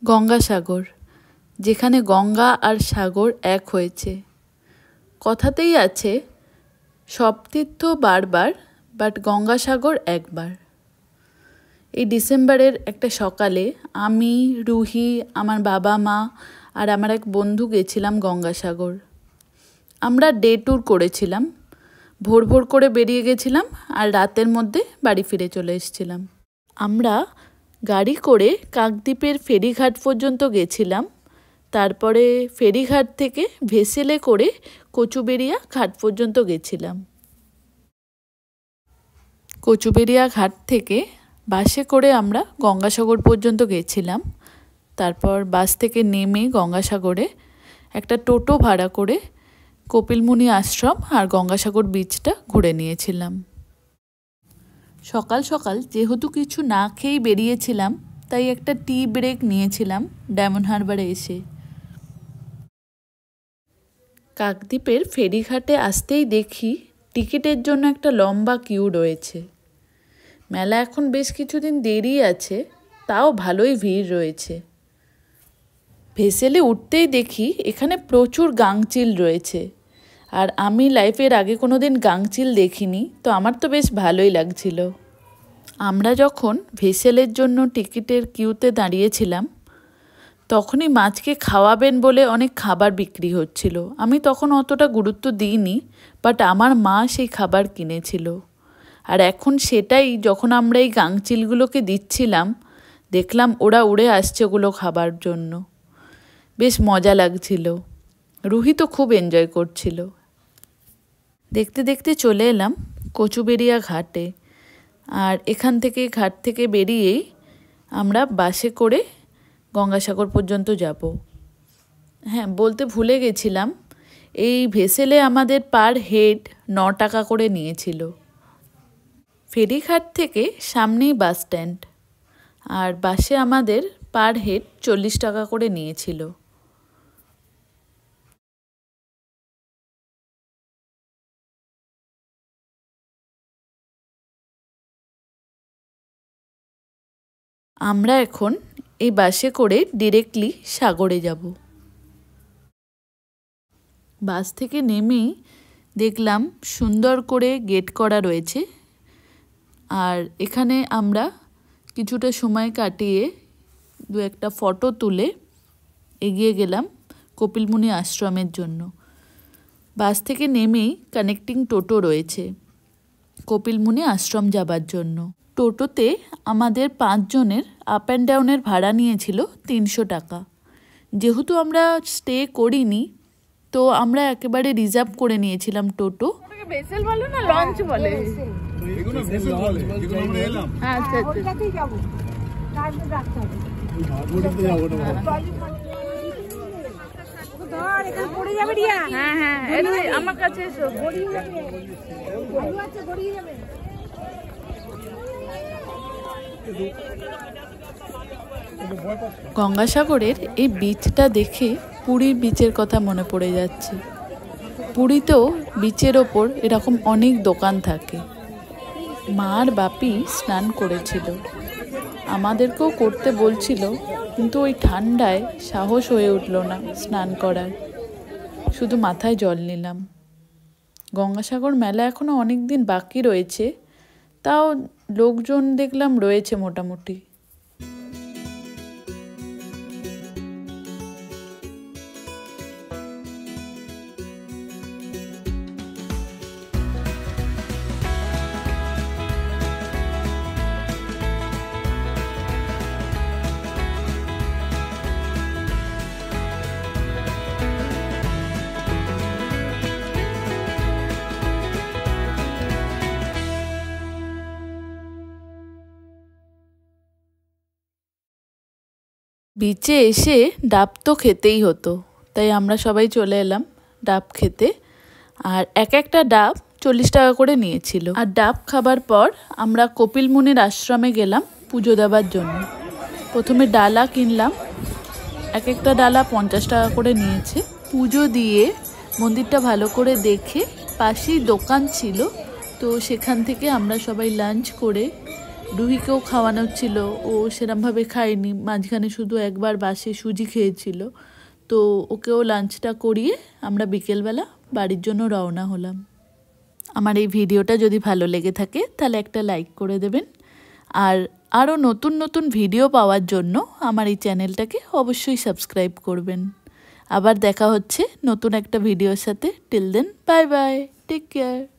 গঙ্গাসাগর, যেখানে গঙ্গা আর সাগর এক হয়েছে। কথাতেই আছে সব তীর্থ বারবার, বাট গঙ্গাসাগর একবার। এই ডিসেম্বরের একটা সকালে আমি, রুহি, আমার বাবা মা আর আমার এক বন্ধু গেছিলাম গঙ্গাসাগর। আমরা ডে ট্যুর করেছিলাম, ভোর ভোর করে বেরিয়ে গেছিলাম আর রাতের মধ্যে বাড়ি ফিরে চলে এসেছিলাম। আমরা গাড়ি করে কাকদ্বীপের ফেরিঘাট পর্যন্ত গেছিলাম, তারপরে ফেরিঘাট থেকে ভেসেলে করে কচুবেড়িয়া ঘাট পর্যন্ত গেছিলাম। কচুবেড়িয়া ঘাট থেকে বাসে করে আমরা গঙ্গাসাগর পর্যন্ত গেছিলাম। তারপর বাস থেকে নেমে গঙ্গাসাগরে একটা টোটো ভাড়া করে কপিলমুনি আশ্রম আর গঙ্গাসাগর বিচটা ঘুরে নিয়েছিলাম। সকাল সকাল যেহেতু কিছু না খেয়েই বেরিয়েছিলাম, তাই একটা টি ব্রেক নিয়েছিলাম ডায়মন্ড হারবারে এসে। কাকদ্বীপের ফেরিঘাটে আসতেই দেখি টিকিটের জন্য একটা লম্বা কিউ রয়েছে। মেলা এখন বেশ কিছুদিন দেরি আছে, তাও ভালোই ভিড় রয়েছে। ভেসেলে উঠতেই দেখি এখানে প্রচুর গাংচিল রয়েছে, আর আমি লাইফের আগে কোনো দিন গাংচিল দেখিনি, তো আমার তো বেশ ভালোই লাগছিল। আমরা যখন ভেসেলের জন্য টিকিটের কিউতে দাঁড়িয়েছিলাম, তখনই মাছকে খাওয়াবেন বলে অনেক খাবার বিক্রি হচ্ছিল। আমি তখন অতটা গুরুত্ব দিইনি, বাট আমার মা সেই খাবার কিনেছিল। আর এখন সেটাই যখন আমরা এই গাংচিলগুলোকে দিচ্ছিলাম, দেখলাম ওরা উড়ে আসছে ওগুলো খাবার জন্য। বেশ মজা লাগছিল। রুহি তো খুব এনজয় করছিল। দেখতে দেখতে চলে এলাম কচুবেড়িয়া ঘাটে। আর এখান থেকে ঘাট থেকে বেরিয়েই আমরা বাসে করে গঙ্গাসাগর পর্যন্ত যাব। হ্যাঁ, বলতে ভুলে গেছিলাম, এই ভেসেলে আমাদের পার হেড 9 টাকা করে নিয়েছিল। ফেরিঘাট থেকে সামনেই বাস স্ট্যান্ড, আর বাসে আমাদের পার হেড 40 টাকা করে নিয়েছিল। আমরা এখন এই বাসে করে ডিরেক্টলি সাগরে যাব। বাস থেকে নেমেই দেখলাম সুন্দর করে গেট করা রয়েছে, আর এখানে আমরা কিছুটা সময় কাটিয়ে দু একটা ফটো তুলে এগিয়ে গেলাম কপিলমুনি আশ্রমের জন্য। বাস থেকে নেমেই কানেক্টিং টোটো রয়েছে কপিলমুনি আশ্রম যাবার জন্য। টোটোতে আমাদের 5 জনের আপ অ্যান্ড ডাউনের ভাড়া নিয়েছিল 300 টাকা। যেহেতু আমরা স্টে করিনি, তো আমরা একেবারে রিজার্ভ করে নিয়েছিলাম টোটো। ভেসেল বলে না লঞ্চ বলে? আচ্ছা আমার কাছে গঙ্গাসাগরের এই বিচটা দেখে পুরীর বিচের কথা মনে পড়ে যাচ্ছে। পুরীতেও বিচের ওপর এরকম অনেক দোকান থাকে। মা আর বাপি স্নান করেছিল, আমাদেরকেও করতে বলছিল, কিন্তু ওই ঠান্ডায় সাহস হয়ে উঠল না স্নান করার, শুধু মাথায় জল নিলাম। গঙ্গাসাগর মেলা এখনও অনেক দিন বাকি রয়েছে, তাও লোকজন দেখলাম রয়েছে মোটামুটি। বিচে এসে ডাব তো খেতেই হতো, তাই আমরা সবাই চলে এলাম ডাব খেতে। আর একটা ডাব 40 টাকা করে নিয়েছিল। আর ডাব খাবার পর আমরা কপিলমুনির আশ্রমে গেলাম পুজো দেওয়ার জন্য। প্রথমে ডালা কিনলাম, একটা ডালা 50 টাকা করে নিয়েছে। পুজো দিয়ে মন্দিরটা ভালো করে দেখে পাশেই দোকান ছিল, তো সেখান থেকে আমরা সবাই লাঞ্চ করে রুহিকেও খাওয়ানো ছিল, ও সেরমভাবে খায়নি, মাঝখানে শুধু একবার বাসে সুজি খেয়েছিল। তো ওকেও লাঞ্চটা করিয়ে আমরা বিকেলবেলা বাড়ির জন্য রওনা হলাম। আমার এই ভিডিওটা যদি ভালো লেগে থাকে তাহলে একটা লাইক করে দেবেন, আর আরও নতুন নতুন ভিডিও পাওয়ার জন্য আমার এই চ্যানেলটাকে অবশ্যই সাবস্ক্রাইব করবেন। আবার দেখা হচ্ছে নতুন একটা ভিডিওর সাথে। Till then, bye bye, take care.